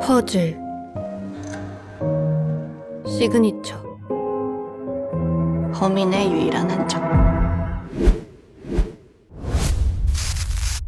퍼즐, 시그니처. 범인의 유일한 흔적.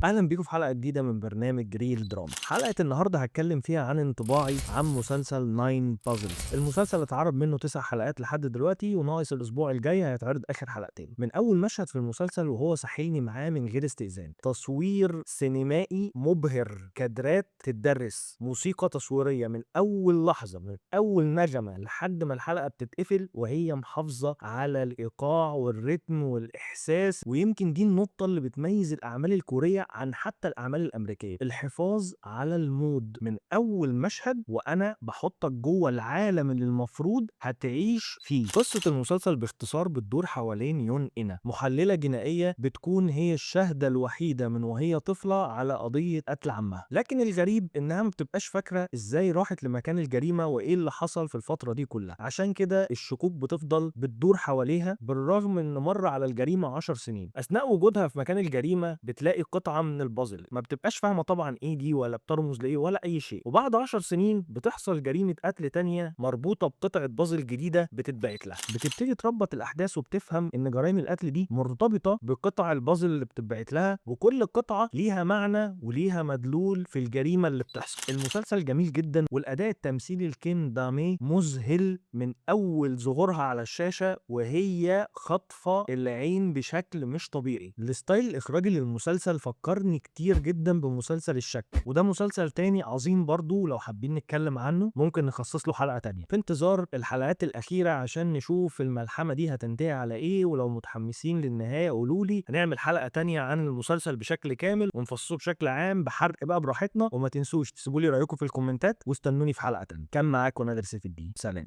اهلا بيكم في حلقه جديده من برنامج ريل دراما. حلقه النهارده هتكلم فيها عن انطباعي عن مسلسل 9 بازلز. المسلسل اتعرض منه 9 حلقات لحد دلوقتي، وناقص الاسبوع الجاي هيتعرض اخر حلقتين. من اول مشهد في المسلسل وهو ساحلني معاه من غير استئذان. تصوير سينمائي مبهر، كادرات تدرس، موسيقى تصويريه من اول لحظه، من اول نغمه لحد ما الحلقه بتتقفل وهي محافظه على الايقاع والريتم والاحساس. ويمكن دي النقطه اللي بتميز الاعمال الكوريه عن حتى الاعمال الامريكيه، الحفاظ على المود من اول مشهد وانا بحطك جوه العالم اللي المفروض هتعيش فيه. قصه المسلسل باختصار بتدور حوالين يون اينا، محلله جنائيه بتكون هي الشاهده الوحيده من وهي طفله على قضيه قتل عمها. لكن الغريب انها ما بتبقاش فاكره ازاي راحت لمكان الجريمه وايه اللي حصل في الفتره دي كلها. عشان كده الشكوك بتفضل بتدور حواليها بالرغم ان مر على الجريمه 10 سنين. اثناء وجودها في مكان الجريمه بتلاقي قطعه من البازل، ما بتبقاش فاهمه طبعا ايه دي ولا بترمز لايه ولا اي شيء. وبعد 10 سنين بتحصل جريمه قتل تانية مربوطه بقطعه بازل جديده بتتبعت لها. بتبتدي تربط الاحداث وبتفهم ان جرائم القتل دي مرتبطه بقطع البازل اللي بتتبعت لها، وكل قطعه ليها معنى وليها مدلول في الجريمه اللي بتحصل. المسلسل جميل جدا، والاداء التمثيلي لكيم دامي مذهل من اول ظهورها على الشاشه وهي خاطفه العين بشكل مش طبيعي. الستايل الاخراجي للمسلسل فكرني كتير جدا بمسلسل الشك، وده مسلسل تاني عظيم برضو. لو حابين نتكلم عنه ممكن نخصص له حلقه تانية. في انتظار الحلقات الاخيره عشان نشوف الملحمه دي هتنتهي على ايه، ولو متحمسين للنهايه قولولي، هنعمل حلقه تانية عن المسلسل بشكل كامل ونفصله بشكل عام بحرق بقى براحتنا. وما تنسوش تسيبولي رايكم في الكومنتات، واستنوني في حلقه تانية. كان معاكم نادر سيف الدين، سلام.